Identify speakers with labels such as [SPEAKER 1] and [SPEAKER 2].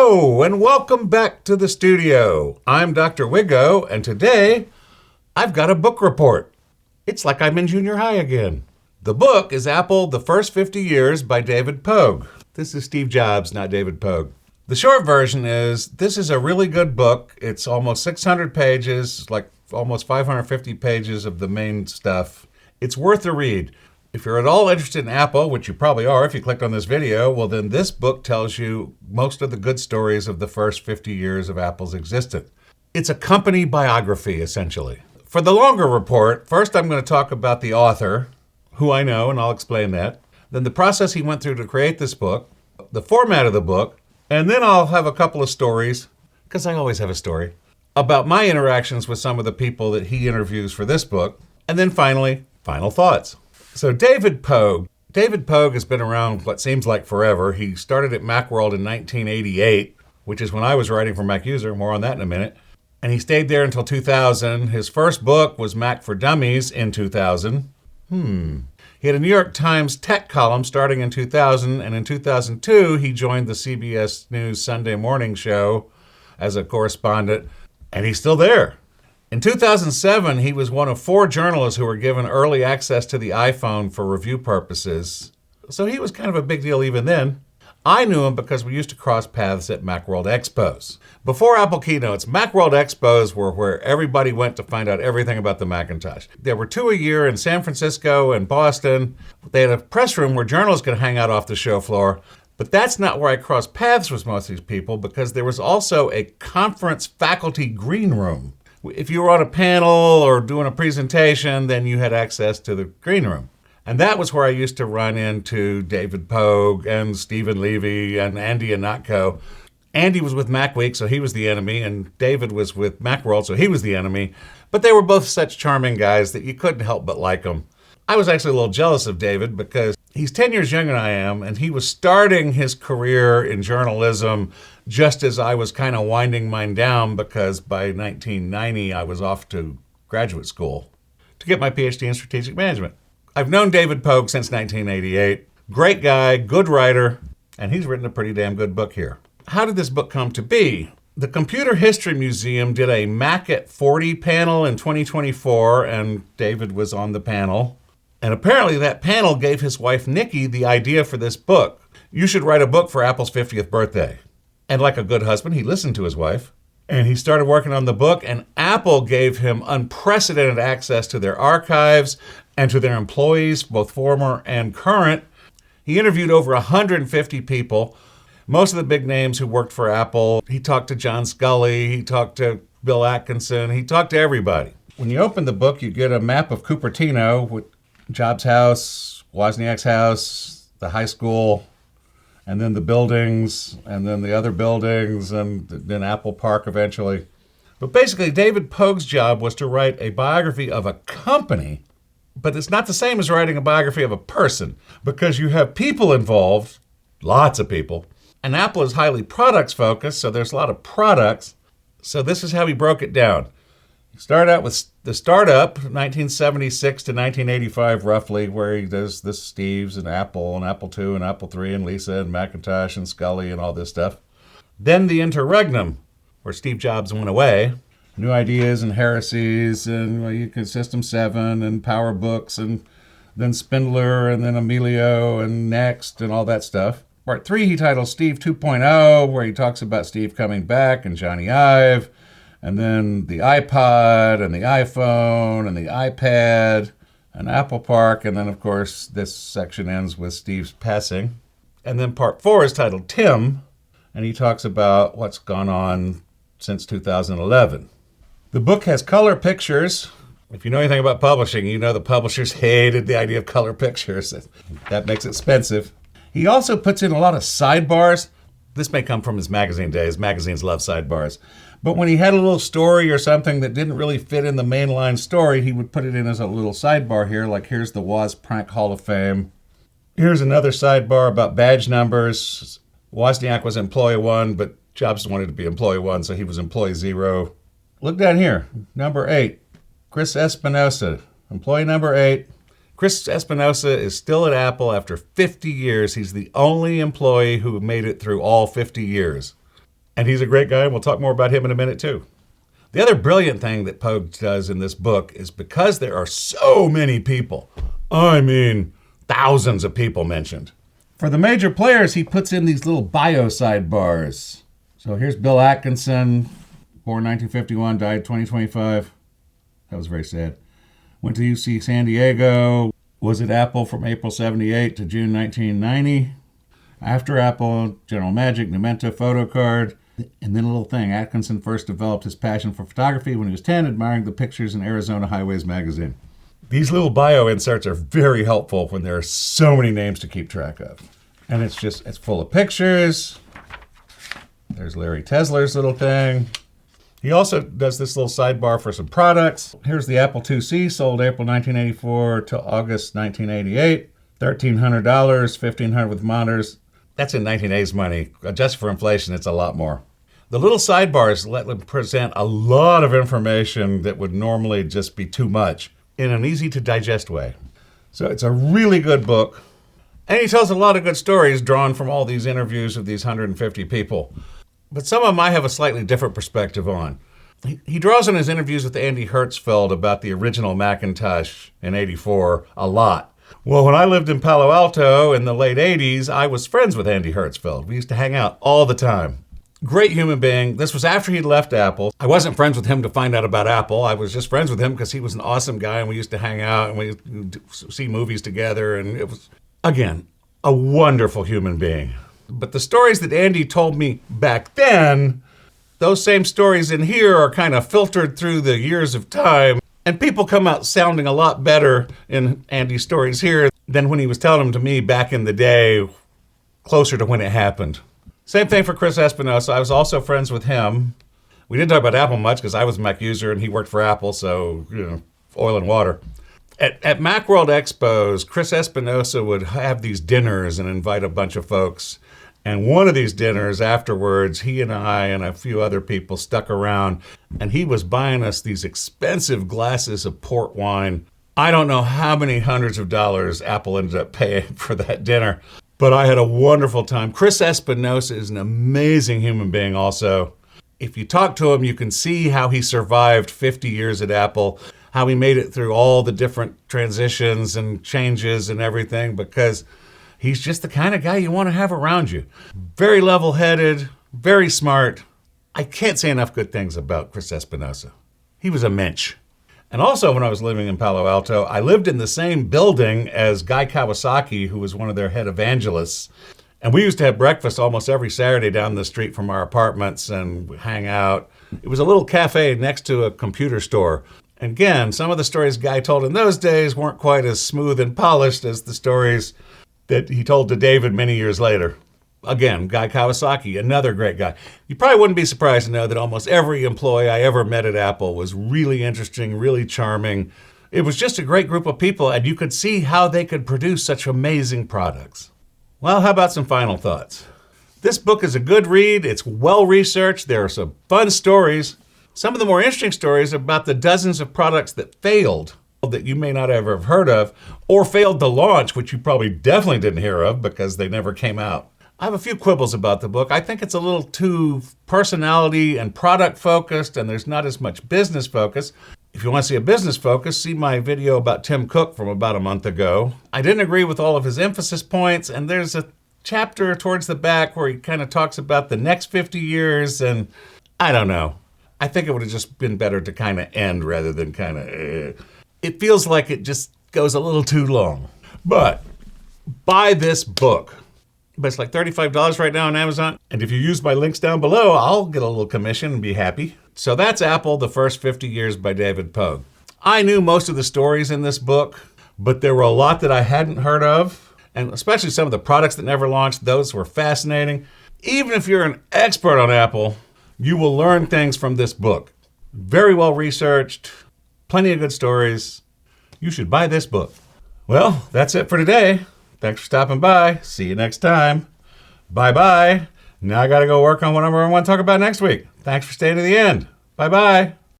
[SPEAKER 1] Hello, and welcome back to the studio. I'm Dr. Wiggo, and today I've got a book report. It's like I'm in junior high again. The book is Apple, The First 50 Years by David Pogue. This is Steve Jobs, not David Pogue. The short version is, this is a really good book. It's almost 600 pages, like almost 550 pages of the main stuff. It's worth a read. If you're at all interested in Apple, which you probably are if you clicked on this video, well then this book tells you most of the good stories of the first 50 years of Apple's existence. It's a company biography, essentially. For the longer report, first I'm going to talk about the author, who I know, and I'll explain that. Then the process he went through to create this book, the format of the book, and then I'll have a couple of stories, because I always have a story, about my interactions with some of the people that he interviews for this book. And then finally, final thoughts. So David Pogue. David Pogue has been around what seems like forever. He started at Macworld in 1988, which is when I was writing for Mac User. More on that in a minute. And he stayed there until 2000. His first book was Mac for Dummies in 2000. He had a New York Times tech column starting in 2000, and in 2002, he joined the CBS News Sunday morning show as a correspondent, and he's still there. In 2007, he was one of 4 journalists who were given early access to the iPhone for review purposes. So he was kind of a big deal even then. I knew him because we used to cross paths at Macworld Expos. Before Apple keynotes, Macworld Expos were where everybody went to find out everything about the Macintosh. There were 2 a year in San Francisco and Boston. They had a press room where journalists could hang out off the show floor. But that's not where I crossed paths with most of these people, because there was also a conference faculty green room. If you were on a panel or doing a presentation, then you had access to the green room. And that was where I used to run into David Pogue and Stephen Levy and Andy Ihnatko. Andy was with MacWeek, so he was the enemy, and David was with Macworld, so he was the enemy. But they were both such charming guys that you couldn't help but like them. I was actually a little jealous of David because he's 10 years younger than I am, and he was starting his career in journalism just as I was kind of winding mine down, because by 1990 I was off to graduate school to get my PhD in strategic management. I've known David Pogue since 1988. Great guy, good writer, and he's written a pretty damn good book here. How did this book come to be? The Computer History Museum did a Mac at 40 panel in 2024, and David was on the panel. And apparently that panel gave his wife Nikki the idea for this book. You should write a book for Apple's 50th birthday. And like a good husband, he listened to his wife. And he started working on the book, and Apple gave him unprecedented access to their archives and to their employees, both former and current. He interviewed over 150 people, most of the big names who worked for Apple. He talked to John Scully, he talked to Bill Atkinson, he talked to everybody. When you open the book, you get a map of Cupertino with Jobs' house, Wozniak's house, the high school, and then the buildings, and then the other buildings, and then Apple Park eventually. But basically, David Pogue's job was to write a biography of a company, but it's not the same as writing a biography of a person, because you have people involved, lots of people, and Apple is highly products focused, so there's a lot of products. So this is how he broke it down. He started out with the startup, 1976 to 1985 roughly, where he does the Steves and Apple II and Apple III and Lisa and Macintosh and Scully and all this stuff. Then the interregnum, where Steve Jobs went away. New Ideas and Heresies and System 7 and PowerBooks, and then Spindler and then Emilio and Next and all that stuff. Part 3 he titles Steve 2.0, where he talks about Steve coming back and Johnny Ive. And then the iPod and the iPhone and the iPad and Apple Park. And then, of course, this section ends with Steve's passing. And then part 4 is titled Tim, and he talks about what's gone on since 2011. The book has color pictures. If you know anything about publishing, you know the publishers hated the idea of color pictures. That makes it expensive. He also puts in a lot of sidebars. This may come from his magazine days. Magazines love sidebars. But when he had a little story or something that didn't really fit in the mainline story, he would put it in as a little sidebar here, like here's the Woz Prank Hall of Fame. Here's another sidebar about badge numbers. Wozniak was employee 1, but Jobs wanted to be employee 1, so he was employee 0. Look down here, number 8, Chris Espinosa, employee number 8. Chris Espinosa is still at Apple after 50 years. He's the only employee who made it through all 50 years. And he's a great guy, and we'll talk more about him in a minute, too. The other brilliant thing that Pogue does in this book is because there are so many people, I mean, thousands of people mentioned. For the major players, he puts in these little bio sidebars. So here's Bill Atkinson, born 1951, died 2025. That was very sad. Went to UC San Diego, was at Apple from April 78 to June 1990. After Apple, General Magic, Numenta, PhotoCard. And then a little thing, Atkinson first developed his passion for photography when he was 10, admiring the pictures in Arizona Highways magazine. These little bio inserts are very helpful when there are so many names to keep track of. And it's full of pictures. There's Larry Tesler's little thing. He also does this little sidebar for some products. Here's the Apple IIc, sold April 1984 to August 1988. $1,300, $1,500 with monitors. That's in 1980s money. Adjusted for inflation, it's a lot more. The little sidebars let them present a lot of information that would normally just be too much in an easy to digest way. So it's a really good book. And he tells a lot of good stories drawn from all these interviews of these 150 people. But some of them I have a slightly different perspective on. He draws on his interviews with Andy Hertzfeld about the original Macintosh in '84 a lot. Well, when I lived in Palo Alto in the late 80s, I was friends with Andy Hertzfeld. We used to hang out all the time. Great human being. This was after he'd left Apple. I wasn't friends with him to find out about Apple. I was just friends with him because he was an awesome guy and we used to hang out and we see movies together. And it was, again, a wonderful human being. But the stories that Andy told me back then, those same stories in here are kind of filtered through the years of time. And people come out sounding a lot better in Andy's stories here than when he was telling them to me back in the day, closer to when it happened. Same thing for Chris Espinosa. I was also friends with him. We didn't talk about Apple much because I was a Mac user and he worked for Apple, so, oil and water. At Macworld Expos, Chris Espinosa would have these dinners and invite a bunch of folks. And one of these dinners afterwards, he and I and a few other people stuck around, and he was buying us these expensive glasses of port wine. I don't know how many hundreds of dollars Apple ended up paying for that dinner, but I had a wonderful time. Chris Espinosa is an amazing human being also. If you talk to him, you can see how he survived 50 years at Apple, how he made it through all the different transitions and changes and everything, because he's just the kind of guy you want to have around you. Very level-headed, very smart. I can't say enough good things about Chris Espinosa. He was a mensch. And also, when I was living in Palo Alto, I lived in the same building as Guy Kawasaki, who was one of their head evangelists. And we used to have breakfast almost every Saturday down the street from our apartments and hang out. It was a little cafe next to a computer store. And again, some of the stories Guy told in those days weren't quite as smooth and polished as the stories that he told to David many years later. Again, Guy Kawasaki, another great guy. You probably wouldn't be surprised to know that almost every employee I ever met at Apple was really interesting, really charming. It was just a great group of people, and you could see how they could produce such amazing products. Well, how about some final thoughts? This book is a good read. It's well-researched. There are some fun stories. Some of the more interesting stories about the dozens of products that failed that you may not ever have heard of, or failed to launch, which you probably definitely didn't hear of because they never came out. I have a few quibbles about the book. I think it's a little too personality and product focused, and there's not as much business focus. If you want to see a business focus, see my video about Tim Cook from about a month ago. I didn't agree with all of his emphasis points, and there's a chapter towards the back where he kind of talks about the next 50 years, and I don't know. I think it would have just been better to kind of end rather than kind of... It feels like it just goes a little too long. But buy this book. But it's like $35 right now on Amazon. And if you use my links down below, I'll get a little commission and be happy. So that's Apple, The First 50 Years by David Pogue. I knew most of the stories in this book, but there were a lot that I hadn't heard of. And especially some of the products that never launched, those were fascinating. Even if you're an expert on Apple, you will learn things from this book. Very well researched. Plenty of good stories. You should buy this book. Well, that's it for today. Thanks for stopping by. See you next time. Bye-bye. Now I got to go work on whatever I want to talk about next week. Thanks for staying to the end. Bye-bye.